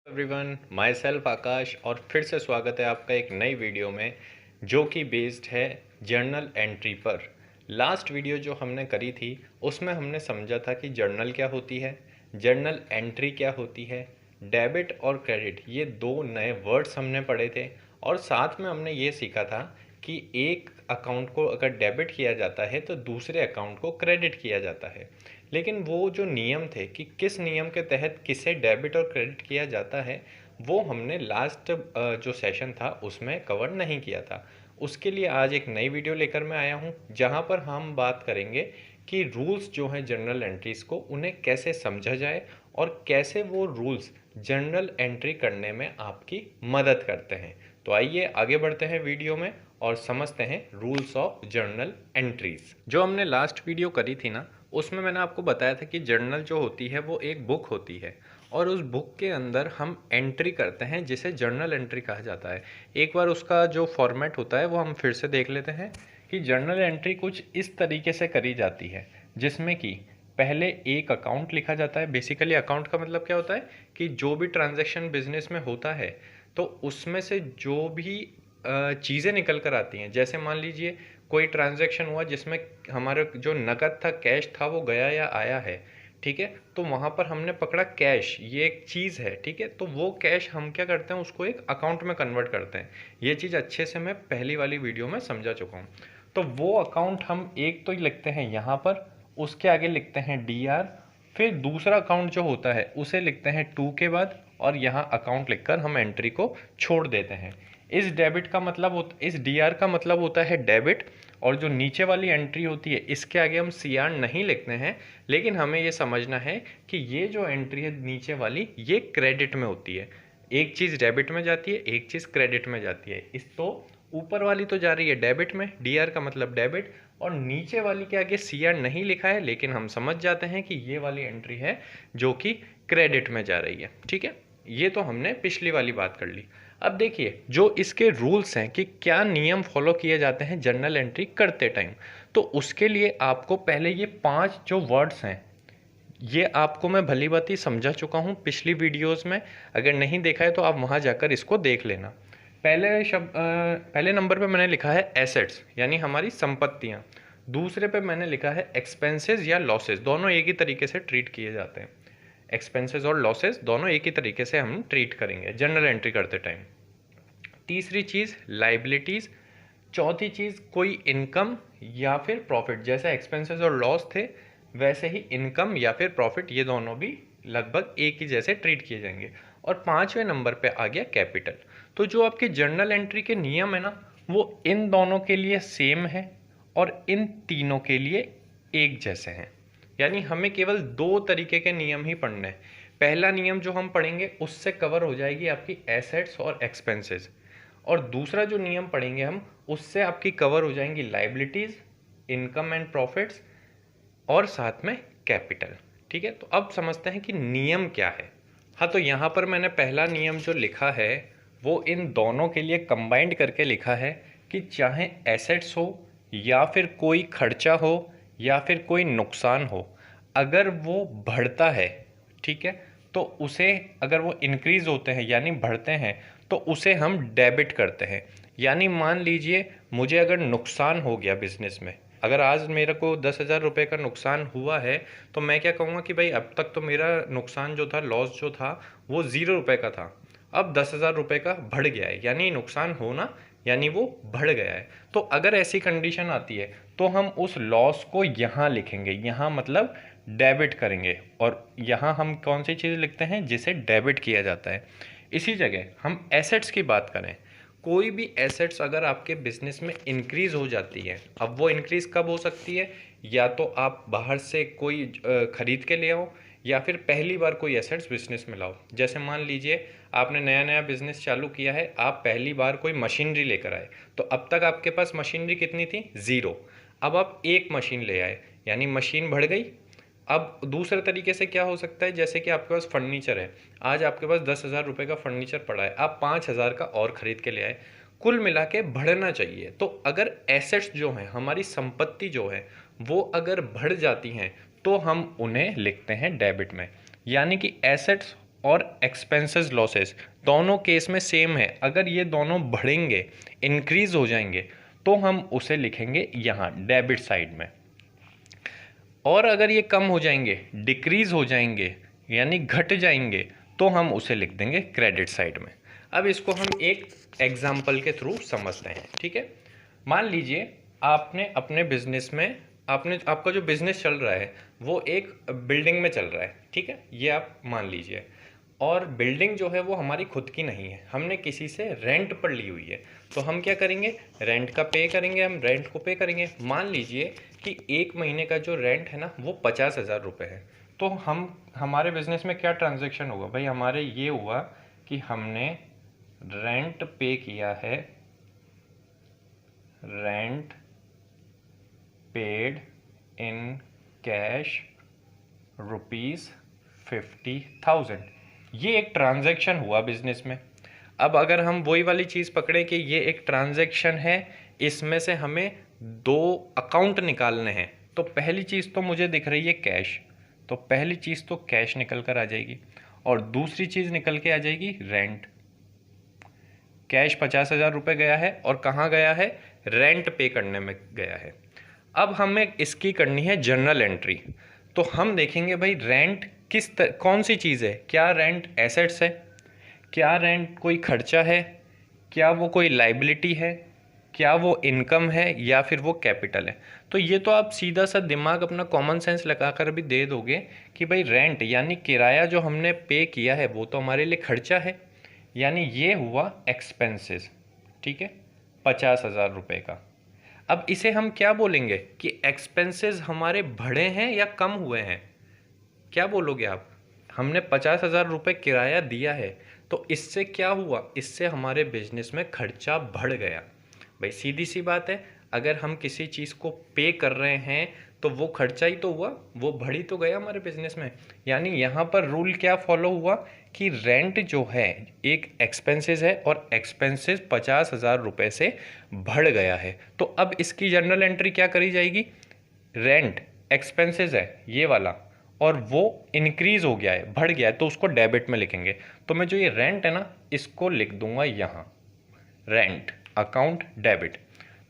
Everyone, my self आकाश और फिर से स्वागत है आपका एक नई वीडियो में जो कि बेस्ड है जर्नल एंट्री पर। लास्ट वीडियो जो हमने करी थी उसमें हमने समझा था कि जर्नल क्या होती है, जर्नल एंट्री क्या होती है, डेबिट और क्रेडिट ये दो नए वर्ड्स हमने पढ़े थे और साथ में हमने ये सीखा था कि एक अकाउंट को अगर डेबिट किया जाता है तो दूसरे अकाउंट को क्रेडिट किया जाता है। लेकिन वो जो नियम थे कि किस नियम के तहत किसे डेबिट और क्रेडिट किया जाता है वो हमने लास्ट जो सेशन था उसमें कवर नहीं किया था। उसके लिए आज एक नई वीडियो लेकर मैं आया हूँ जहाँ पर हम बात करेंगे कि रूल्स जो हैं जर्नल एंट्रीज को उन्हें कैसे समझा जाए और कैसे वो रूल्स जर्नल एंट्री करने में आपकी मदद करते हैं। तो आइए आगे बढ़ते हैं वीडियो में और समझते हैं रूल्स ऑफ जर्नल एंट्रीज। जो हमने लास्ट वीडियो करी थी ना उसमें मैंने आपको बताया था कि जर्नल जो होती है वो एक बुक होती है और उस बुक के अंदर हम एंट्री करते हैं जिसे जर्नल एंट्री कहा जाता है। एक बार उसका जो फॉर्मेट होता है वो हम फिर से देख लेते हैं कि जर्नल एंट्री कुछ इस तरीके से करी जाती है जिसमें कि पहले एक अकाउंट लिखा जाता है। बेसिकली अकाउंट का मतलब क्या होता है कि जो भी ट्रांजैक्शन बिजनेस में होता है तो उसमें से जो भी चीज़ें निकल कर आती हैं, जैसे मान लीजिए कोई ट्रांजैक्शन हुआ जिसमें हमारा जो नकद था, कैश था, वो गया या आया है, ठीक है, तो वहाँ पर हमने पकड़ा कैश, ये एक चीज़ है, ठीक है, तो वो कैश हम क्या करते हैं उसको एक अकाउंट में कन्वर्ट करते हैं। ये चीज़ अच्छे से मैं पहली वाली वीडियो में समझा चुका हूँ। तो वो अकाउंट हम एक तो लिखते हैं यहाँ पर, उसके आगे लिखते हैं DR, फिर दूसरा अकाउंट जो होता है उसे लिखते हैं 2 के बाद और यहाँ अकाउंट लिखकर हम एंट्री को छोड़ देते हैं। इस डेबिट का मतलब इस DR का मतलब होता है डेबिट और जो नीचे वाली एंट्री होती है इसके आगे हम CR नहीं लिखते हैं, लेकिन हमें ये समझना है कि ये जो एंट्री है नीचे वाली ये क्रेडिट में होती है। एक चीज़ डेबिट में जाती है, एक चीज़ क्रेडिट में जाती है। इस तो ऊपर वाली तो जा रही है डेबिट में, DR का मतलब डेबिट, और नीचे वाली के आगे CR नहीं लिखा है, लेकिन हम समझ जाते हैं कि ये वाली एंट्री है जो कि क्रेडिट में जा रही है। ठीक है, ये तो हमने पिछली वाली बात कर ली। अब देखिए जो इसके रूल्स हैं कि क्या नियम फॉलो किए जाते हैं जर्नल एंट्री करते टाइम, तो उसके लिए आपको पहले ये 5 जो वर्ड्स हैं ये आपको मैं भली भांति समझा चुका हूँ पिछली वीडियोस में। अगर नहीं देखा है तो आप वहाँ जाकर इसको देख लेना। पहले नंबर पे मैंने लिखा है एसेट्स यानी हमारी संपत्तियाँ। दूसरे पे मैंने लिखा है एक्सपेंसेस या लॉसेस, दोनों एक ही तरीके से ट्रीट किए जाते हैं। एक्सपेंसेस और लॉसेस दोनों एक ही तरीके से हम ट्रीट करेंगे जर्नल एंट्री करते टाइम। तीसरी चीज़ लाइबिलिटीज़। चौथी चीज़ कोई इनकम या फिर प्रॉफिट, जैसे एक्सपेंसेस और लॉस थे वैसे ही इनकम या फिर प्रॉफिट, ये दोनों भी लगभग एक ही जैसे ट्रीट किए जाएंगे। और 5वें नंबर पे आ गया कैपिटल। तो जो आपके जर्नल एंट्री के नियम है ना वो इन दोनों के लिए सेम है और इन तीनों के लिए एक जैसे हैं। यानी हमें केवल 2 तरीके के नियम ही पढ़ने हैं। पहला नियम जो हम पढ़ेंगे उससे कवर हो जाएगी आपकी एसेट्स और एक्सपेंसेस, और दूसरा जो नियम पढ़ेंगे हम उससे आपकी कवर हो जाएंगी लाइबिलिटीज़, इनकम एंड प्रॉफिट्स और साथ में कैपिटल। ठीक है, तो अब समझते हैं कि नियम क्या है। हाँ, तो यहाँ पर मैंने पहला नियम जो लिखा है वो इन दोनों के लिए कंबाइंड करके लिखा है कि चाहे एसेट्स हो या फिर कोई खर्चा हो या फिर कोई नुकसान हो, अगर वो बढ़ता है, ठीक है, तो उसे, अगर वो इंक्रीज होते हैं यानी बढ़ते हैं, तो उसे हम डेबिट करते हैं। यानी मान लीजिए मुझे अगर नुकसान हो गया बिजनेस में, अगर आज मेरे को 10,000 रुपये का नुकसान हुआ है तो मैं क्या कहूँगा कि भाई अब तक तो मेरा नुकसान जो था, लॉस जो था वो 0 रुपये का था, अब 10,000 रुपये का बढ़ गया है, यानी नुकसान होना यानी वो बढ़ गया है। तो अगर ऐसी कंडीशन आती है तो हम उस लॉस को यहाँ लिखेंगे, यहाँ मतलब डेबिट करेंगे, और यहाँ हम कौन सी चीज़ लिखते हैं जिसे डेबिट किया जाता है। इसी जगह हम एसेट्स की बात करें, कोई भी एसेट्स अगर आपके बिजनेस में इंक्रीज हो जाती है, अब वो इंक्रीज कब हो सकती है, या तो आप बाहर से कोई खरीद के ले आओ या फिर पहली बार कोई एसेट्स बिजनेस में लाओ। जैसे मान लीजिए आपने नया नया बिजनेस चालू किया है, आप पहली बार कोई मशीनरी लेकर आए, तो अब तक आपके पास मशीनरी कितनी थी, 0। अब आप एक मशीन ले आए यानी मशीन बढ़ गई। अब दूसरे तरीके से क्या हो सकता है, जैसे कि आपके पास फर्नीचर है, आज आपके पास 10,000 रुपये का फर्नीचर पड़ा है, आप 5,000 का और ख़रीद के ले आए, कुल मिला के बढ़ना चाहिए। तो अगर एसेट्स जो हैं, हमारी संपत्ति जो है वो अगर बढ़ जाती हैं तो हम उन्हें लिखते हैं डेबिट में। यानी कि एसेट्स और एक्सपेंसेस लॉसेस दोनों केस में सेम है। अगर ये दोनों बढ़ेंगे, इंक्रीज हो जाएंगे, तो हम उसे लिखेंगे यहाँ डेबिट साइड में। और अगर ये कम हो जाएंगे, डिक्रीज हो जाएंगे यानी घट जाएंगे, तो हम उसे लिख देंगे क्रेडिट साइड में। अब इसको हम एक एग्जाम्पल के थ्रू समझते हैं, ठीक है। मान लीजिए आपने अपने बिजनेस में आपका जो बिजनेस चल रहा है वो एक बिल्डिंग में चल रहा है, ठीक है, ये आप मान लीजिए। और बिल्डिंग जो है वो हमारी खुद की नहीं है, हमने किसी से रेंट पर ली हुई है। तो हम क्या करेंगे, रेंट का पे करेंगे, हम रेंट को पे करेंगे। मान लीजिए कि एक महीने का जो रेंट है ना वो 50,000 रुपये है। तो हमारे बिजनेस में क्या ट्रांजैक्शन होगा भाई, हमारे ये हुआ कि हमने रेंट पे किया है, रेंट पेड इन कैश ₹50,000। ये एक ट्रांजैक्शन हुआ बिजनेस में। अब अगर हम वही वाली चीज़ पकड़ें कि ये एक ट्रांजैक्शन है, इसमें से हमें 2 अकाउंट निकालने हैं, तो पहली चीज़ तो मुझे दिख रही है कैश, तो पहली चीज़ तो कैश निकल कर आ जाएगी, और दूसरी चीज़ निकल के आ जाएगी रेंट। कैश 50,000 रुपये गया है, और कहाँ गया है, रेंट पे करने में गया है। अब हमें इसकी करनी है जर्नल एंट्री। तो हम देखेंगे भाई रेंट कौन सी चीज़ है, क्या रेंट एसेट्स है, क्या रेंट कोई खर्चा है, क्या वो कोई लाइबिलिटी है, क्या वो इनकम है, या फिर वो कैपिटल है। तो ये तो आप सीधा सा दिमाग अपना कॉमन सेंस लगाकर भी दे दोगे कि भाई रेंट यानी किराया जो हमने पे किया है वो तो हमारे लिए खर्चा है, यानी ये हुआ एक्सपेंसेस, ठीक है, 50,000 रुपये का। अब इसे हम क्या बोलेंगे कि एक्सपेंसेस हमारे बढ़े हैं या कम हुए हैं, क्या बोलोगे आप। हमने 50,000 रुपये किराया दिया है, तो इससे क्या हुआ, इससे हमारे बिजनेस में खर्चा बढ़ गया। भाई सीधी सी बात है, अगर हम किसी चीज़ को पे कर रहे हैं तो वो खर्चा ही तो हुआ, वो बढ़ ही तो गया हमारे बिजनेस में। यानी यहाँ पर रूल क्या फॉलो हुआ कि रेंट जो है एक एक्सपेंसेस है, और एक्सपेंसेस 50,000 रुपये से बढ़ गया है। तो अब इसकी जर्नल एंट्री क्या करी जाएगी, रेंट एक्सपेंसेस है ये वाला, और वो इंक्रीज हो गया है, बढ़ गया है, तो उसको डेबिट में लिखेंगे। तो मैं जो ये रेंट है ना इसको लिख दूंगा यहाँ रेंट अकाउंट डेबिट।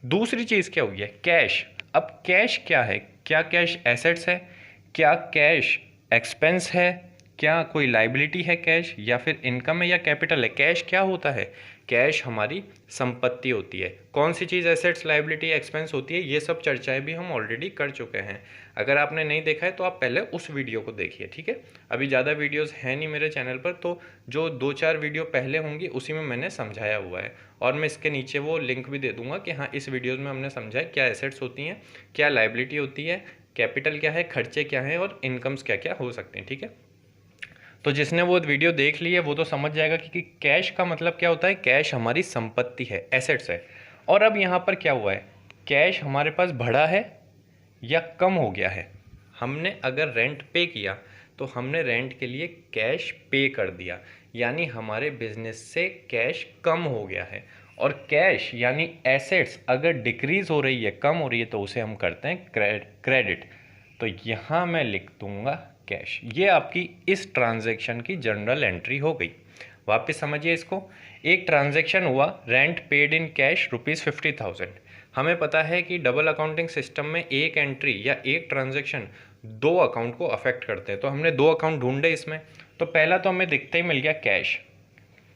दूसरी चीज़ क्या हुई है, कैश। अब कैश क्या है, क्या कैश एसेट्स है, क्या कैश एक्सपेंस है, क्या कोई लाइबिलिटी है कैश, या फिर इनकम है या कैपिटल है। कैश क्या होता है, कैश हमारी संपत्ति होती है। कौन सी चीज़ एसेट्स लाइबिलिटी एक्सपेंस होती है, ये सब चर्चाएं भी हम ऑलरेडी कर चुके हैं। अगर आपने नहीं देखा है तो आप पहले उस वीडियो को देखिए, ठीक है। अभी ज़्यादा वीडियोस हैं नहीं मेरे चैनल पर, तो जो 2-4 वीडियो पहले होंगी उसी में मैंने समझाया हुआ है, और मैं इसके नीचे वो लिंक भी दे दूंगा कि हाँ इस वीडियोज़ में हमने समझाया क्या एसेट्स होती हैं, क्या लाइबिलिटी होती है, कैपिटल क्या है, खर्चे क्या हैं, और इनकम्स क्या क्या हो सकते हैं, ठीक है। तो जिसने वो वीडियो देख ली है वो तो समझ जाएगा कि कैश का मतलब क्या होता है, कैश हमारी संपत्ति है, एसेट्स है। और अब यहाँ पर क्या हुआ है, कैश हमारे पास बढ़ा है या कम हो गया है। हमने अगर रेंट पे किया तो हमने रेंट के लिए कैश पे कर दिया, यानी हमारे बिजनेस से कैश कम हो गया है। और कैश यानी एसेट्स अगर डिक्रीज हो रही है, कम हो रही है, तो उसे हम करते हैं क्रेडिट। तो यहाँ मैं लिख दूंगा कैश। ये आपकी इस ट्रांजैक्शन की जर्नल एंट्री हो गई। वापस समझिए इसको, एक ट्रांजैक्शन हुआ रेंट पेड इन कैश ₹50,000। हमें पता है कि डबल अकाउंटिंग सिस्टम में एक एंट्री या एक ट्रांजैक्शन 2 अकाउंट को अफेक्ट करते हैं। तो हमने 2 अकाउंट ढूंढे इसमें। तो पहला तो हमें दिखते ही मिल गया कैश,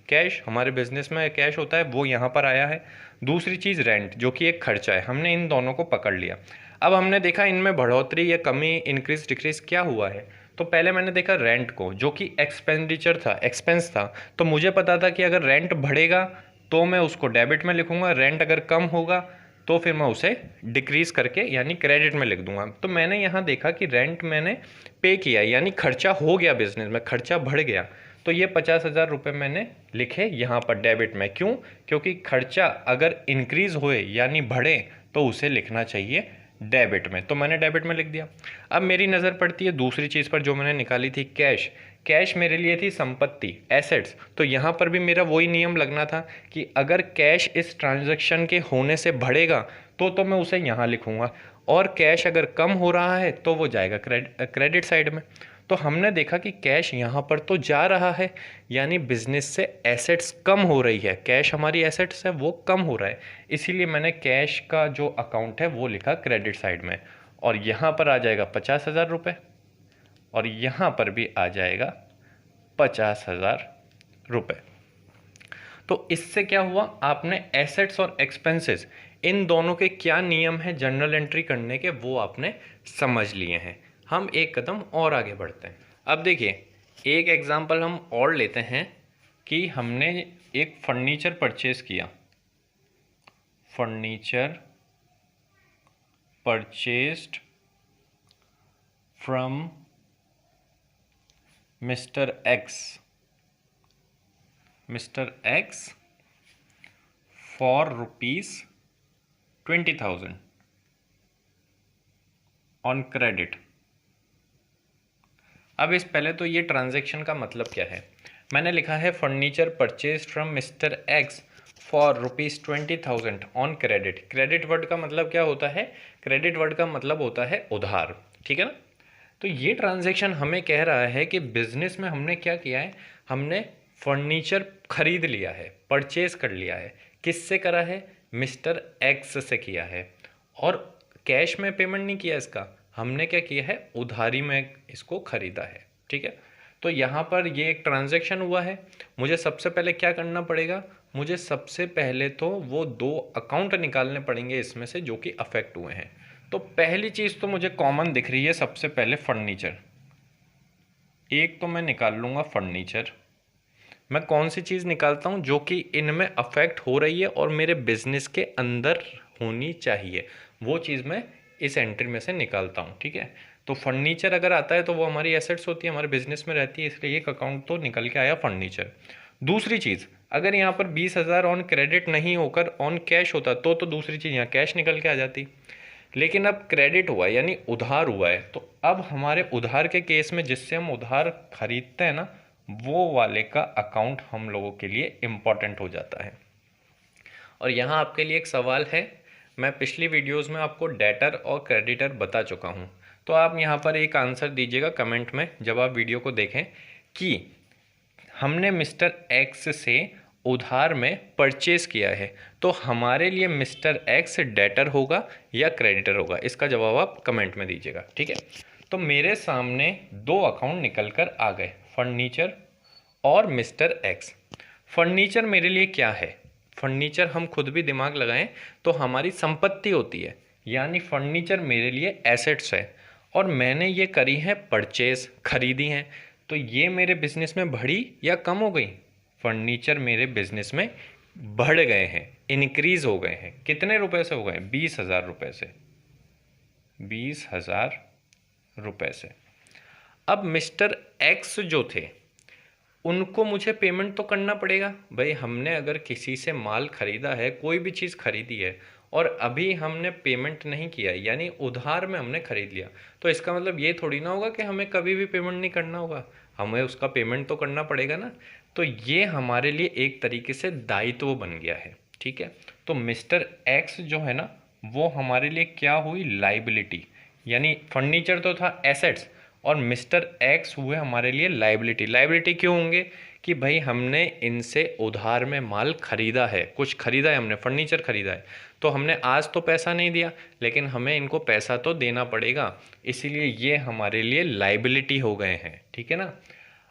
कैश हमारे बिजनेस में कैश होता है वो यहाँ पर आया है। दूसरी चीज़ रेंट जो कि एक खर्चा है, हमने इन दोनों को पकड़ लिया। अब हमने देखा इनमें बढ़ोतरी या कमी, इंक्रीज डिक्रीज क्या हुआ है। तो पहले मैंने देखा रेंट को जो कि एक्सपेंडिचर था, एक्सपेंस था। तो मुझे पता था कि अगर रेंट बढ़ेगा तो मैं उसको डेबिट में लिखूंगा, रेंट अगर कम होगा तो फिर मैं उसे डिक्रीज करके यानी क्रेडिट में लिख दूंगा। तो मैंने यहाँ देखा कि रेंट मैंने पे किया यानी खर्चा हो गया, बिजनेस में खर्चा बढ़ गया। तो ये 50,000 रुपये मैंने लिखे यहाँ पर डेबिट में। क्यों? क्योंकि खर्चा अगर इंक्रीज होए यानी बढ़े तो उसे लिखना चाहिए डेबिट में। तो मैंने डेबिट में लिख दिया। अब मेरी नज़र पड़ती है दूसरी चीज़ पर जो मैंने निकाली थी कैश। कैश मेरे लिए थी संपत्ति, एसेट्स। तो यहाँ पर भी मेरा वही नियम लगना था कि अगर कैश इस ट्रांजैक्शन के होने से बढ़ेगा तो मैं उसे यहाँ लिखूँगा, और कैश अगर कम हो रहा है तो वो जाएगा क्रेडिट साइड में। तो हमने देखा कि कैश यहाँ पर तो जा रहा है, यानी बिजनेस से एसेट्स कम हो रही है, कैश हमारी एसेट्स है वो कम हो रहा है, इसीलिए मैंने कैश का जो अकाउंट है वो लिखा क्रेडिट साइड में। और यहाँ पर आ जाएगा 50,000 रुपये और यहाँ पर भी आ जाएगा 50,000 रुपये। तो इससे क्या हुआ, आपने एसेट्स और एक्सपेंसेस इन दोनों के क्या नियम हैं जनरल एंट्री करने के वो आपने समझ लिए हैं। हम एक कदम और आगे बढ़ते हैं। अब देखिए एक एग्जांपल हम और लेते हैं कि हमने एक फर्नीचर परचेज किया, furniture purchased from mister x for ₹20,000 on credit. अब इस पहले तो ये ट्रांजैक्शन का मतलब क्या है, मैंने लिखा है furniture purchase from mister x for ₹20,000 on credit. Credit word का मतलब क्या होता है, क्रेडिट वर्ड का मतलब होता है उधार, ठीक है ना। तो ये ट्रांजैक्शन हमें कह रहा है कि बिजनेस में हमने क्या किया है, हमने फर्नीचर खरीद लिया है, परचेज कर लिया है। किससे करा है, मिस्टर एक्स से किया है, और कैश में पेमेंट नहीं किया इसका, हमने क्या किया है, उधारी में इसको खरीदा है, ठीक है। तो यहाँ पर ये एक ट्रांजैक्शन हुआ है। मुझे सबसे पहले क्या करना पड़ेगा, मुझे सबसे पहले तो वो 2 अकाउंट निकालने पड़ेंगे इसमें से जो कि अफेक्ट हुए हैं। तो पहली चीज़ तो मुझे कॉमन दिख रही है, सबसे पहले फर्नीचर, एक तो मैं निकाल लूँगा फर्नीचर। मैं कौन सी चीज़ निकालता हूँ जो कि इनमें अफेक्ट हो रही है और मेरे बिजनेस के अंदर होनी चाहिए, वो चीज़ मैं इस एंट्री में से निकालता हूँ, ठीक है। तो फर्नीचर अगर आता है तो वो हमारी एसेट्स होती है, हमारे बिजनेस में रहती है, इसलिए एक अकाउंट तो निकल के आया फर्नीचर। दूसरी चीज़, अगर यहाँ पर 20,000 ऑन क्रेडिट नहीं होकर ऑन कैश होता तो दूसरी चीज़ यहाँ कैश निकल के आ जाती, लेकिन अब क्रेडिट हुआ यानी उधार हुआ है। तो अब हमारे उधार के केस में जिससे हम उधार खरीदते हैं ना, वो वाले का अकाउंट हम लोगों के लिए इम्पॉर्टेंट हो जाता है। और यहाँ आपके लिए एक सवाल है, मैं पिछली वीडियोस में आपको डेटर और क्रेडिटर बता चुका हूँ, तो आप यहाँ पर एक आंसर दीजिएगा कमेंट में जब आप वीडियो को देखें कि हमने मिस्टर एक्स से उधार में परचेज किया है, तो हमारे लिए मिस्टर एक्स डेटर होगा या क्रेडिटर होगा, इसका जवाब आप कमेंट में दीजिएगा, ठीक है। तो मेरे सामने 2 अकाउंट निकल कर आ गए, फर्नीचर और मिस्टर एक्स। फर्नीचर मेरे लिए क्या है, फर्नीचर हम खुद भी दिमाग लगाएं तो हमारी संपत्ति होती है, यानी फर्नीचर मेरे लिए एसेट्स है, और मैंने ये करी है परचेज, खरीदी हैं। तो ये मेरे बिजनेस में बढ़ी या कम हो गई, फर्नीचर मेरे बिजनेस में बढ़ गए हैं, इनक्रीज हो गए हैं। कितने रुपए से हो गए, 20,000 रुपये से, 20,000 रुपये से। अब मिस्टर एक्स जो थे उनको मुझे पेमेंट तो करना पड़ेगा भाई। हमने अगर किसी से माल खरीदा है, कोई भी चीज़ खरीदी है और अभी हमने पेमेंट नहीं किया, यानी उधार में हमने खरीद लिया, तो इसका मतलब ये थोड़ी ना होगा कि हमें कभी भी पेमेंट नहीं करना होगा, हमें उसका पेमेंट तो करना पड़ेगा ना। तो ये हमारे लिए एक तरीके से दायित्व बन गया है, ठीक है। तो मिस्टर एक्स जो है ना, वो हमारे लिए क्या हुई, लाइबिलिटी, यानी फर्नीचर तो था एसेट्स और मिस्टर एक्स हुए हमारे लिए लाइबिलिटी। लाइबिलिटी क्यों होंगे कि भाई हमने इनसे उधार में माल खरीदा है, कुछ खरीदा है, हमने फर्नीचर खरीदा है, तो हमने आज तो पैसा नहीं दिया लेकिन हमें इनको पैसा तो देना पड़ेगा, इसीलिए ये हमारे लिए लाइबिलिटी हो गए हैं, ठीक है ना।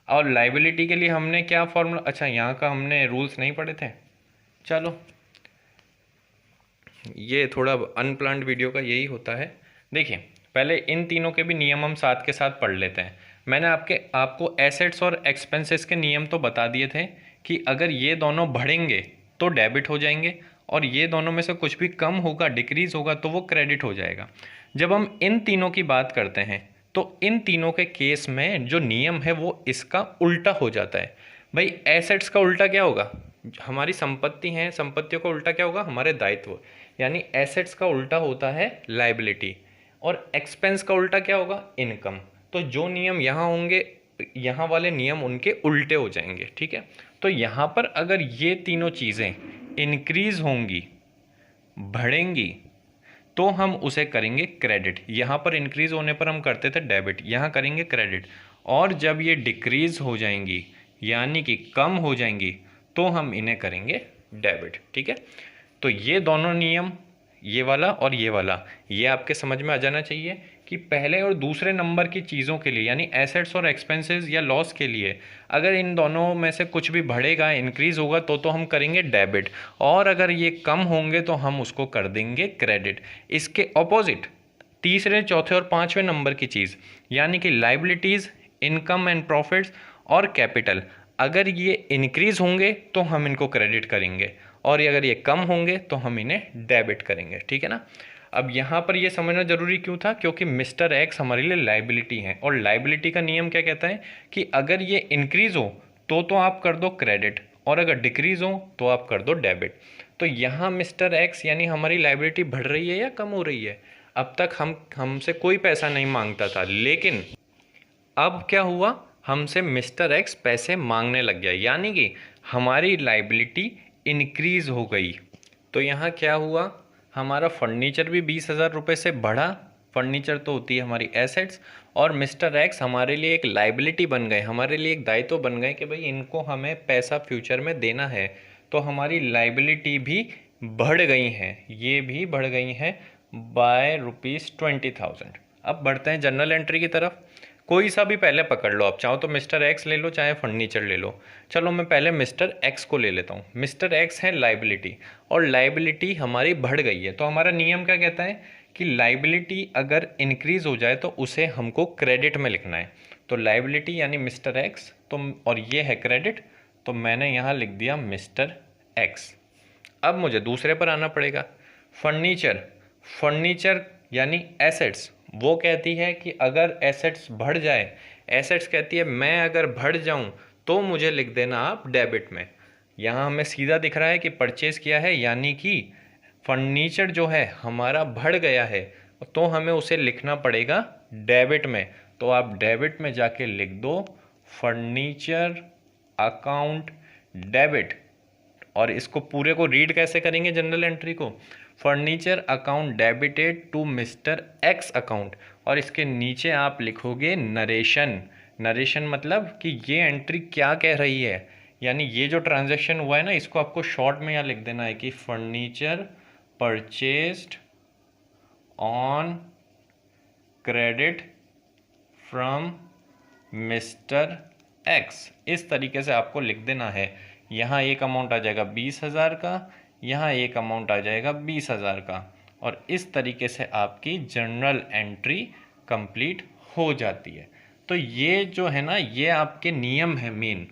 और लाइबिलिटी के लिए हमने क्या फॉर्मूला, अच्छा यहाँ का हमने रूल्स नहीं पढ़े थे, चलो ये थोड़ा अनप्लान्ड वीडियो का यही होता है। देखिए पहले इन तीनों के भी नियम हम साथ के साथ पढ़ लेते हैं। मैंने आपको एसेट्स और एक्सपेंसेस के नियम तो बता दिए थे कि अगर ये दोनों बढ़ेंगे तो डेबिट हो जाएंगे और ये दोनों में से कुछ भी कम होगा, डिक्रीज होगा, तो वो क्रेडिट हो जाएगा। जब हम इन तीनों की बात करते हैं तो इन तीनों के केस में जो नियम है वो इसका उल्टा हो जाता है। भाई एसेट्स का उल्टा क्या होगा, हमारी संपत्ति है, संपत्तियों का उल्टा क्या होगा, हमारे दायित्व, यानी एसेट्स का उल्टा होता है लाइबिलिटी, और एक्सपेंस का उल्टा क्या होगा, इनकम। तो जो नियम यहाँ होंगे, यहाँ वाले नियम उनके उल्टे हो जाएंगे, ठीक है। तो यहाँ पर अगर ये तीनों चीज़ें इंक्रीज होंगी, बढ़ेंगी, तो हम उसे करेंगे क्रेडिट। यहाँ पर इंक्रीज होने पर हम करते थे डेबिट, यहाँ करेंगे क्रेडिट। और जब ये डिक्रीज़ हो जाएंगी यानी कि कम हो जाएंगी तो हम इन्हें करेंगे डेबिट। ठीक है, तो ये दोनों नियम, ये वाला और ये वाला, ये आपके समझ में आ जाना चाहिए कि पहले और दूसरे नंबर की चीज़ों के लिए यानी एसेट्स और एक्सपेंसेस या लॉस के लिए अगर इन दोनों में से कुछ भी बढ़ेगा, इंक्रीज़ होगा तो हम करेंगे डेबिट, और अगर ये कम होंगे तो हम उसको कर देंगे क्रेडिट। इसके ऑपोजिट तीसरे, चौथे और पाँचवें नंबर की चीज़ यानी कि लाइबिलिटीज़, इनकम एंड प्रॉफिट्स और कैपिटल, अगर ये इंक्रीज़ होंगे तो हम इनको क्रेडिट करेंगे, और अगर ये कम होंगे तो हम इन्हें डेबिट करेंगे। ठीक है ना। अब यहाँ पर ये समझना जरूरी क्यों था, क्योंकि मिस्टर एक्स हमारे लिए लाइबिलिटी है, और लाइबिलिटी का नियम क्या कहता है कि अगर ये इंक्रीज़ हो तो आप कर दो क्रेडिट, और अगर डिक्रीज़ हो तो आप कर दो डेबिट। तो यहाँ मिस्टर एक्स यानी हमारी लाइबिलिटी बढ़ रही है या कम हो रही है। अब तक हमसे कोई पैसा नहीं मांगता था, लेकिन अब क्या हुआ, हमसे मिस्टर एक्स पैसे मांगने लग गया, यानी कि हमारी लाइबिलिटी इंक्रीज़ हो गई। तो यहाँ क्या हुआ, हमारा फर्नीचर भी 20,000 रुपये से बढ़ा। फर्नीचर तो होती है हमारी एसेट्स, और मिस्टर एक्स हमारे लिए एक लाइबिलिटी बन गए, हमारे लिए एक दायित्व बन गए कि भाई इनको हमें पैसा फ्यूचर में देना है। तो हमारी लाइबिलिटी भी बढ़ गई हैं, ये भी बढ़ गई हैं बाय ₹20,000। अब बढ़ते हैं जनरल एंट्री की तरफ। कोई सा भी पहले पकड़ लो, आप चाहो तो मिस्टर एक्स ले लो, चाहे फर्नीचर ले लो। चलो मैं पहले मिस्टर एक्स को ले लेता हूँ। मिस्टर एक्स है लाइबिलिटी, और लाइबिलिटी हमारी बढ़ गई है। तो हमारा नियम क्या कहता है कि लाइबिलिटी अगर इंक्रीज़ हो जाए तो उसे हमको क्रेडिट में लिखना है। तो लाइबिलिटी यानी मिस्टर एक्स, तो और ये है क्रेडिट, तो मैंने यहाँ लिख दिया मिस्टर एक्स। अब मुझे दूसरे पर आना पड़ेगा। फर्नीचर, फर्नीचर यानी एसेट्स, वो कहती है कि अगर एसेट्स बढ़ जाए, एसेट्स कहती है मैं अगर बढ़ जाऊं तो मुझे लिख देना आप डेबिट में। यहाँ हमें सीधा दिख रहा है कि परचेज़ किया है, यानी कि फर्नीचर जो है हमारा बढ़ गया है, तो हमें उसे लिखना पड़ेगा डेबिट में। तो आप डेबिट में जाके लिख दो फर्नीचर अकाउंट डेबिट, और इसको पूरे को रीड कैसे करेंगे जनरल एंट्री को, furniture account debited to mister x account, और इसके नीचे आप लिखोगे नरेशन। नरेशन मतलब कि ये एंट्री क्या कह रही है, यानी ये जो ट्रांजैक्शन हुआ है ना, इसको आपको शॉर्ट में यहाँ लिख देना है कि furniture purchased on credit from mister x. इस तरीके से आपको लिख देना है। यहाँ एक अमाउंट आ जाएगा 20,000 का, यहाँ एक अमाउंट आ जाएगा 20,000 का, और इस तरीके से आपकी जर्नल एंट्री कंप्लीट हो जाती है। तो ये जो है ना, ये आपके नियम है मेन,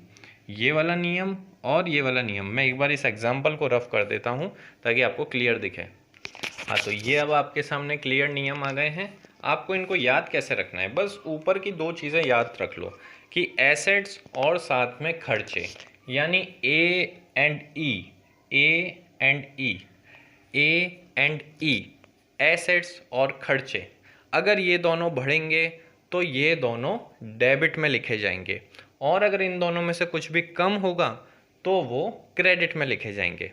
ये वाला नियम और ये वाला नियम। मैं एक बार इस एग्जांपल को रफ कर देता हूँ ताकि आपको क्लियर दिखे। हाँ, तो ये अब आपके सामने क्लियर नियम आ गए हैं। आपको इनको याद कैसे रखना है, बस ऊपर की दो चीज़ें याद रख लो कि एसेट्स और साथ में खर्चे, यानी A and E, A and E, A and E, assets और खर्चे, अगर ये दोनों बढ़ेंगे तो ये दोनों डेबिट में लिखे जाएंगे, और अगर इन दोनों में से कुछ भी कम होगा तो वो क्रेडिट में लिखे जाएंगे।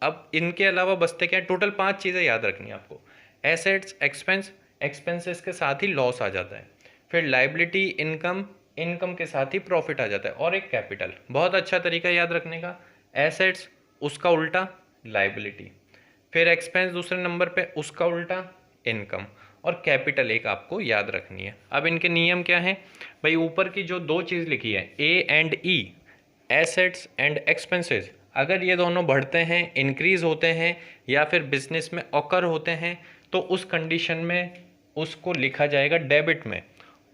अब इनके अलावा बचते क्या, टोटल 5 चीज़ें याद रखनी है आपको। एसेट्स, एक्सपेंस, एक्सपेंसेस के साथ ही लॉस आ जाता है, फिर लाइबिलिटी, इनकम, इनकम के साथ ही प्रॉफिट आ जाता है, और एक कैपिटल। बहुत अच्छा तरीका याद रखने का, एसेट्स उसका उल्टा लाइबिलिटी, फिर एक्सपेंस दूसरे नंबर पे उसका उल्टा इनकम, और कैपिटल एक आपको याद रखनी है। अब इनके नियम क्या हैं भाई, ऊपर की जो दो चीज़ लिखी है A and E, assets and expenses, अगर ये दोनों बढ़ते हैं, इंक्रीज होते हैं, या फिर बिजनेस में ऑकर होते हैं, तो उस कंडीशन में उसको लिखा जाएगा डेबिट में।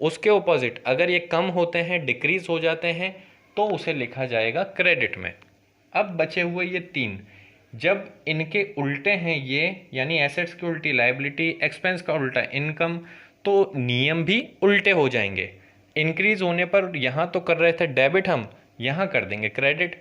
उसके ऑपोजिट अगर ये कम होते हैं, डिक्रीज हो जाते हैं, तो उसे लिखा जाएगा क्रेडिट में। अब बचे हुए ये 3, जब इनके उल्टे हैं ये, यानी एसेट्स की उल्टी लाइबिलिटी, एक्सपेंस का उल्टा इनकम, तो नियम भी उल्टे हो जाएंगे। इंक्रीज होने पर यहाँ तो कर रहे थे डेबिट, हम यहाँ कर देंगे क्रेडिट।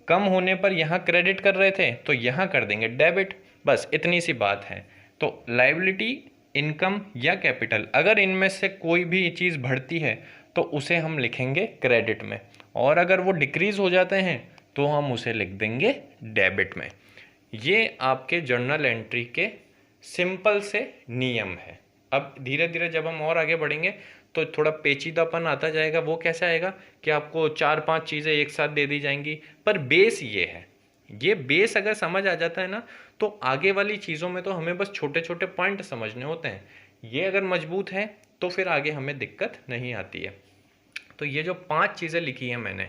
कम होने पर यहाँ क्रेडिट कर रहे थे तो यहाँ कर देंगे डेबिट। बस इतनी सी बात है। तो लाइबिलिटी, इनकम या कैपिटल, अगर इनमें से कोई भी चीज़ बढ़ती है तो उसे हम लिखेंगे क्रेडिट में, और अगर वो डिक्रीज हो जाते हैं तो हम उसे लिख देंगे डेबिट में। ये आपके जर्नल एंट्री के सिंपल से नियम है। अब धीरे धीरे जब हम और आगे बढ़ेंगे तो थोड़ा पेचीदापन आता जाएगा। वो कैसे आएगा कि आपको 4-5 चीज़ें एक साथ दे दी जाएंगी, पर बेस ये है। ये बेस अगर समझ आ जाता है ना, तो आगे वाली चीज़ों में तो हमें बस छोटे छोटे पॉइंट समझने होते हैं। ये अगर मजबूत है तो फिर आगे हमें दिक्कत नहीं आती है। तो ये जो 5 चीज़ें लिखी हैं मैंने,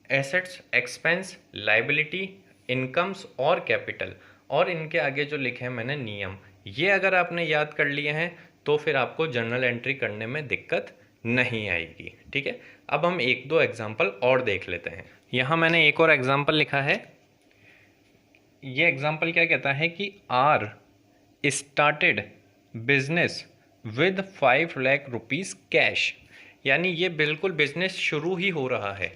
एसेट्स, एक्सपेंस, लाइबिलिटी, इनकम्स और कैपिटल, और इनके आगे जो लिखे हैं मैंने नियम, ये अगर आपने याद कर लिए हैं तो फिर आपको जर्नल एंट्री करने में दिक्कत नहीं आएगी। ठीक है, अब हम एक दो एग्जाम्पल और देख लेते हैं। यहाँ मैंने एक और एग्जाम्पल लिखा है। ये एग्जाम्पल क्या कहता है कि are started business with 5 lakh rupees cash, यानी ये बिल्कुल बिजनेस शुरू ही हो रहा है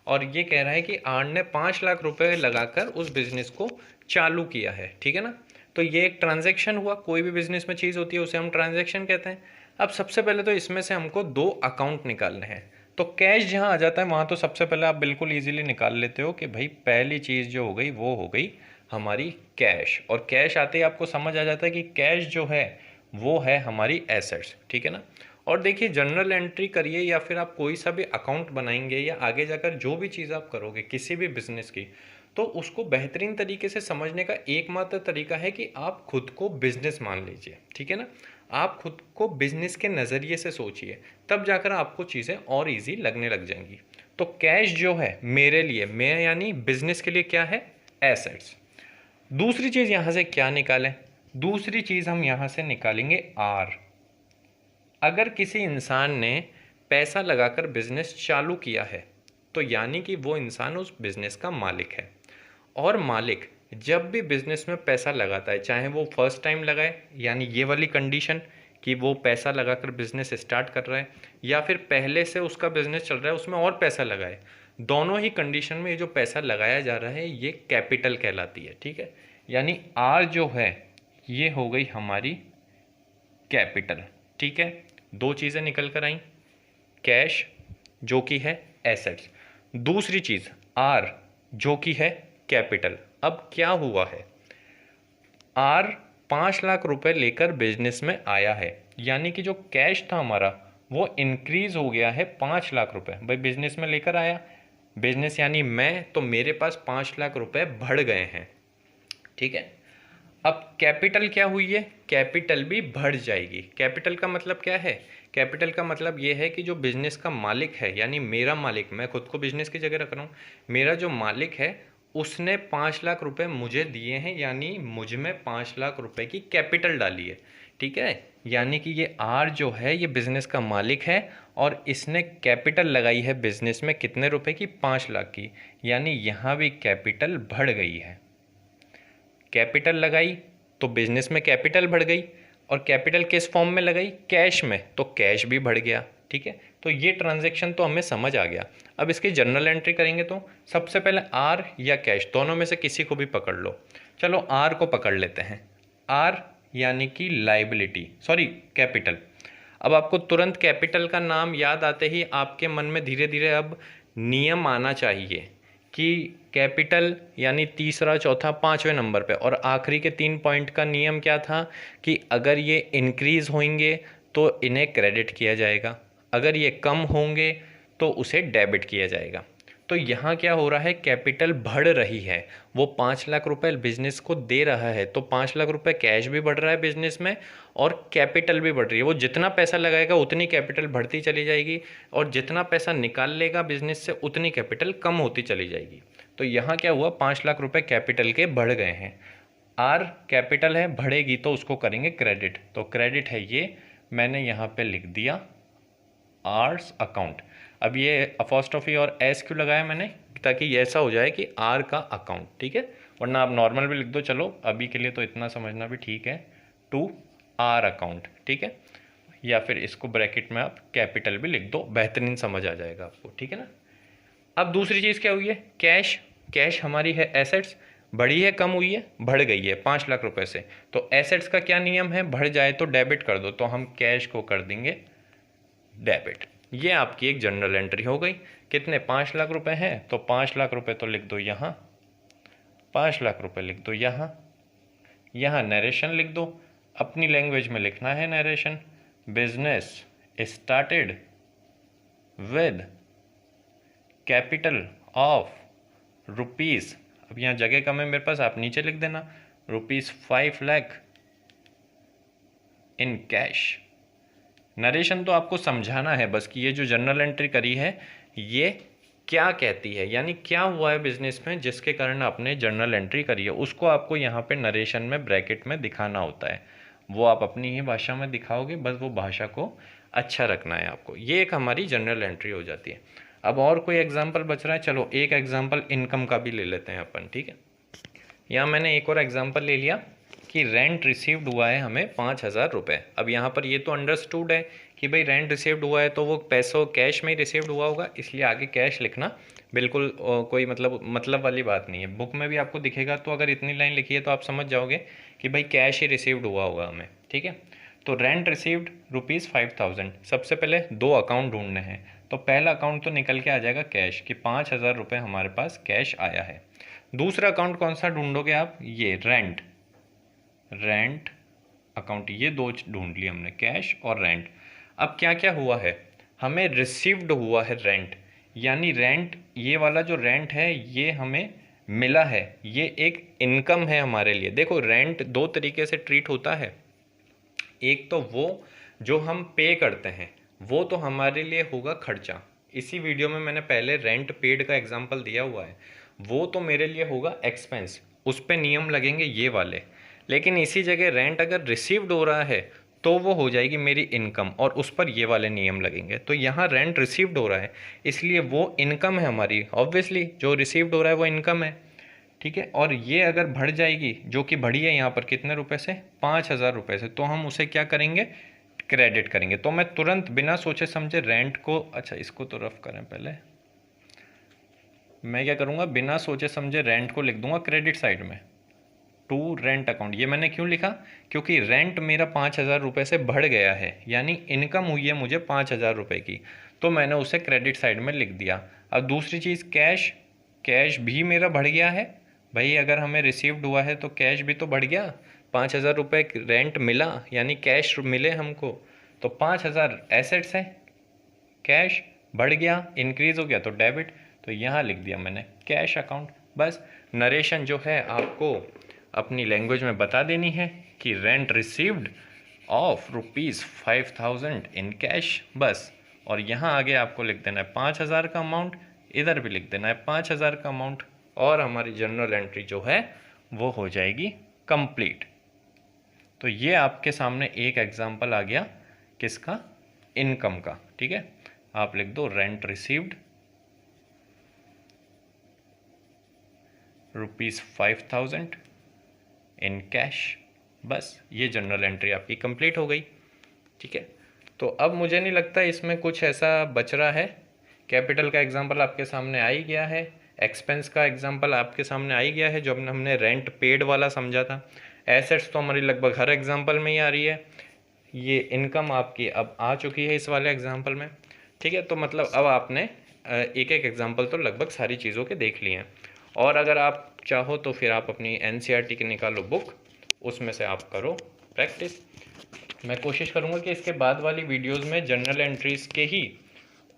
और ये कह रहा है कि आर ने 5 लाख रुपए लगाकर उस बिजनेस को चालू किया है। ठीक है ना, तो ये एक ट्रांजैक्शन हुआ। कोई भी बिजनेस में चीज़ होती है उसे हम ट्रांजैक्शन कहते हैं। अब सबसे पहले तो इसमें से हमको 2 अकाउंट निकालने हैं। तो कैश जहाँ आ जाता है वहाँ तो सबसे पहले आप बिल्कुल ईजिली निकाल लेते हो कि भाई पहली चीज़ जो हो गई वो हो गई हमारी कैश, और कैश आते ही आपको समझ आ जाता है कि कैश जो है वो है हमारी एसेट्स। ठीक है ना, और देखिए जर्नल एंट्री करिए या फिर आप कोई सा भी अकाउंट बनाएंगे या आगे जाकर जो भी चीज़ आप करोगे किसी भी बिजनेस की, तो उसको बेहतरीन तरीके से समझने का एकमात्र तरीका है कि आप खुद को बिजनेस मान लीजिए। ठीक है ना, आप खुद को बिजनेस के नज़रिए से सोचिए, तब जाकर आपको चीज़ें और इजी लगने लग जाएंगी। तो कैश जो है मेरे लिए, मैं यानी बिजनेस के लिए क्या है, एसेट्स। दूसरी चीज़ यहाँ से क्या निकालें, दूसरी चीज़ हम यहाँ से निकालेंगे आर। अगर किसी इंसान ने पैसा लगाकर बिजनेस चालू किया है तो यानी कि वो इंसान उस बिजनेस का मालिक है, और मालिक जब भी बिजनेस में पैसा लगाता है, चाहे वो फर्स्ट टाइम लगाए यानी ये वाली कंडीशन कि वो पैसा लगाकर बिजनेस स्टार्ट कर रहा है, या फिर पहले से उसका बिजनेस चल रहा है उसमें और पैसा लगाए, दोनों ही कंडीशन में ये जो पैसा लगाया जा रहा है ये कैपिटल कहलाती है। ठीक है, यानी आर जो है ये हो गई हमारी कैपिटल। ठीक है, 2 चीज़ें निकल कर आई, कैश जो कि है एसेट्स, दूसरी चीज़ आर जो कि है कैपिटल। अब क्या हुआ है, आर 5 लाख रुपए लेकर बिजनेस में आया है, यानी कि जो कैश था हमारा वो इंक्रीज हो गया है 5 लाख रुपए। भाई बिजनेस में लेकर आया, बिजनेस यानी मैं, तो मेरे पास 5 लाख रुपए बढ़ गए हैं। ठीक है, अब कैपिटल क्या हुई है, कैपिटल भी बढ़ जाएगी। कैपिटल का मतलब क्या है, कैपिटल का मतलब ये है कि जो बिजनेस का मालिक है यानी मेरा मालिक, मैं खुद को बिजनेस की जगह रख रहा हूँ, मेरा जो मालिक है उसने 5 लाख रुपए मुझे दिए हैं, यानी मुझ में 5 लाख रुपए की कैपिटल डाली है। ठीक है, यानी कि ये आर जो है ये बिजनेस का मालिक है और इसने कैपिटल लगाई है बिजनेस में कितने रुपए की, 5 लाख की, यानी यहाँ भी कैपिटल बढ़ गई है। कैपिटल लगाई तो बिजनेस में कैपिटल बढ़ गई, और कैपिटल किस फॉर्म में लगाई, कैश में, तो कैश भी बढ़ गया। ठीक है, तो ये ट्रांजैक्शन तो हमें समझ आ गया। अब इसकी जर्नल एंट्री करेंगे तो सबसे पहले आर या कैश दोनों में से किसी को भी पकड़ लो। चलो आर को पकड़ लेते हैं, आर यानी कि लाइबिलिटी, सॉरी कैपिटल। अब आपको तुरंत कैपिटल का नाम याद आते ही आपके मन में धीरे धीरे अब नियम आना चाहिए कि कैपिटल यानी तीसरा, चौथा, 5वें नंबर पे, और आखिरी के 3 पॉइंट का नियम क्या था कि अगर ये इंक्रीज होंगे तो इन्हें क्रेडिट किया जाएगा, अगर ये कम होंगे तो उसे डेबिट किया जाएगा। तो यहाँ क्या हो रहा है, कैपिटल बढ़ रही है, वो 5 लाख रुपए बिजनेस को दे रहा है, तो 5 लाख रुपए कैश भी बढ़ रहा है बिजनेस में और कैपिटल भी बढ़ रही है। वो जितना पैसा लगाएगा उतनी कैपिटल बढ़ती चली जाएगी, और जितना पैसा निकाल लेगा बिजनेस से उतनी कैपिटल कम होती चली जाएगी। तो यहाँ क्या हुआ, 5 लाख रुपए कैपिटल के बढ़ गए हैं। आर कैपिटल है, बढ़ेगी तो उसको करेंगे क्रेडिट, तो क्रेडिट है ये, मैंने यहाँ पे लिख दिया आर्स अकाउंट। अब ये अपोस्ट्रोफी और एस क्यों लगाया मैंने, ताकि ये ऐसा हो जाए कि आर का अकाउंट। ठीक है, वरना आप नॉर्मल भी लिख दो, चलो अभी के लिए तो इतना समझना भी ठीक है, टू आर अकाउंट। ठीक है, या फिर इसको ब्रैकेट में आप कैपिटल भी लिख दो, बेहतरीन समझ आ जाएगा आपको। ठीक है ना, अब दूसरी चीज़ क्या हुई है, कैश। कैश हमारी है एसेट्स, बढ़ी है कम हुई है, बढ़ गई है 5 लाख रुपए से, तो एसेट्स का क्या नियम है, बढ़ जाए तो डेबिट कर दो, तो हम कैश को कर देंगे डेबिट। ये आपकी एक जनरल एंट्री हो गई। कितने, 5 लाख रुपए हैं, तो 5 लाख रुपए तो लिख दो यहाँ, 5 लाख रुपए लिख दो यहाँ, यहाँ नरेशन लिख दो, अपनी लैंग्वेज में लिखना है narration, business started with capital of rupees, अब यहाँ जगह कम है मेरे पास, आप नीचे लिख देना ₹5 लाख इन कैश। नरेशन तो आपको समझाना है बस कि ये जो जर्नल एंट्री करी है ये क्या कहती है, यानी क्या हुआ है बिजनेस में जिसके कारण आपने जर्नल एंट्री करी है, उसको आपको यहाँ पे नरेशन में ब्रैकेट में दिखाना होता है। वो आप अपनी ही भाषा में दिखाओगे, बस वो भाषा को अच्छा रखना है आपको। ये एक हमारी जर्नल एंट्री हो जाती है। अब और कोई एग्जाम्पल बच रहा है, चलो एक एग्जाम्पल इनकम का भी ले लेते हैं अपन, ठीक है। यहाँ मैंने एक और एग्जाम्पल ले लिया कि रेंट रिसीव्ड हुआ है हमें 5,000 रुपये। अब यहाँ पर ये तो अंडरस्टूड है कि भाई रेंट रिसीव्ड हुआ है तो वो पैसों कैश में ही रिसीव्ड हुआ होगा, इसलिए आगे कैश लिखना बिल्कुल कोई मतलब वाली बात नहीं है। बुक में भी आपको दिखेगा, तो अगर इतनी लाइन लिखी है तो आप समझ जाओगे कि भाई कैश ही रिसीव्ड हुआ होगा हमें, ठीक है। तो रेंट रिसीव्ड ₹5,000। सबसे पहले दो अकाउंट ढूंढने हैं, तो पहला अकाउंट तो निकल के आ जाएगा कैश कि 5,000 रुपये हमारे पास कैश आया है। दूसरा अकाउंट कौन सा ढूंढोगे आप, ये रेंट अकाउंट, ये दो ढूंढ लिए हमने, कैश और रेंट। अब क्या क्या हुआ है, हमें रिसीव्ड हुआ है रेंट, यानी रेंट, ये वाला जो रेंट है ये हमें मिला है, ये एक इनकम है हमारे लिए। देखो रेंट दो तरीके से ट्रीट होता है, एक तो वो जो हम पे करते हैं वो तो हमारे लिए होगा खर्चा, इसी वीडियो में मैंने पहले रेंट पेड का एग्जांपल दिया हुआ है, वो तो मेरे लिए होगा एक्सपेंस, उस पे नियम लगेंगे ये वाले। लेकिन इसी जगह रेंट अगर रिसीव्ड हो रहा है तो वो हो जाएगी मेरी इनकम, और उस पर ये वाले नियम लगेंगे। तो यहाँ रेंट रिसीव्ड हो रहा है इसलिए वो इनकम है हमारी, ऑब्वियसली जो रिसीव्ड हो रहा है वो इनकम है, ठीक है। और ये अगर बढ़ जाएगी, जो कि बढ़ी है यहाँ पर कितने रुपए से, 5,000 रुपये से, तो हम उसे क्या करेंगे, क्रेडिट करेंगे। तो मैं तुरंत बिना सोचे समझे रेंट को, अच्छा इसको तो रफ करें पहले, मैं क्या करूँगा, बिना सोचे समझे रेंट को लिख दूंगा क्रेडिट साइड में, टू रेंट अकाउंट। ये मैंने क्यों लिखा, क्योंकि रेंट मेरा 5,000 रुपये से बढ़ गया है, यानी इनकम हुई है मुझे 5,000 रुपये की, तो मैंने उसे क्रेडिट साइड में लिख दिया। अब दूसरी चीज़ कैश, कैश भी मेरा बढ़ गया है भाई, अगर हमें रिसीव्ड हुआ है तो कैश भी तो बढ़ गया, 5,000 रुपये रेंट मिला यानी कैश मिले हमको, तो 5,000 एसेट्स है, कैश बढ़ गया, इंक्रीज हो गया तो डेबिट, तो यहाँ लिख दिया मैंने कैश अकाउंट। बस नरेशन जो है आपको अपनी लैंग्वेज में बता देनी है कि rent received of ₹5,000 in cash, बस। और यहाँ आगे आपको लिख देना है 5,000 का अमाउंट, इधर भी लिख देना है 5,000 का अमाउंट, और हमारी जनरल एंट्री जो है वो हो जाएगी कंप्लीट। तो ये आपके सामने एक एग्जांपल आ गया किसका, इनकम का, ठीक है। आप लिख दो रेंट रिसीव्ड ₹5,000 इन कैश, बस ये जनरल एंट्री आपकी कंप्लीट हो गई, ठीक है। तो अब मुझे नहीं लगता इसमें कुछ ऐसा बच रहा है। कैपिटल का एग्जांपल आपके सामने आ ही गया है, एक्सपेंस का एग्जांपल आपके सामने आ ही गया है, जो हमने रेंट पेड वाला समझा था। एसेट्स तो हमारी लगभग हर एग्जांपल में ही आ रही है, ये इनकम आपकी अब आ चुकी है इस वाले एग्जांपल में, ठीक है। तो मतलब अब आपने एक एक एग्जांपल तो लगभग सारी चीज़ों के देख लिए हैं, और अगर आप चाहो तो फिर आप अपनी एनसीईआरटी की निकालो बुक, उसमें से आप करो प्रैक्टिस। मैं कोशिश करूँगा कि इसके बाद वाली वीडियोज़ में जनरल एंट्रीज़ के ही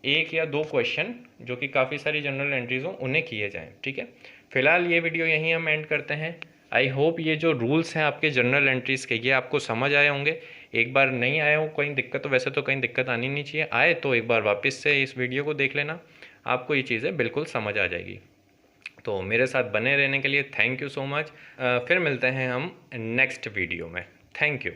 एक या दो क्वेश्चन, जो कि काफ़ी सारी जनरल एंट्रीज हों, उन्हें किए जाएं, ठीक है। फिलहाल ये वीडियो यहीं हम एंड करते हैं। आई होप ये जो रूल्स हैं आपके जनरल एंट्रीज के, ये आपको समझ आए होंगे। एक बार नहीं आए हो कोई दिक्कत, तो वैसे तो कहीं दिक्कत आनी नहीं चाहिए, आए तो एक बार वापस से इस वीडियो को देख लेना, आपको ये चीज़ें बिल्कुल समझ आ जाएगी। तो मेरे साथ बने रहने के लिए थैंक यू सो मच। फिर मिलते हैं हम नेक्स्ट वीडियो में, थैंक यू।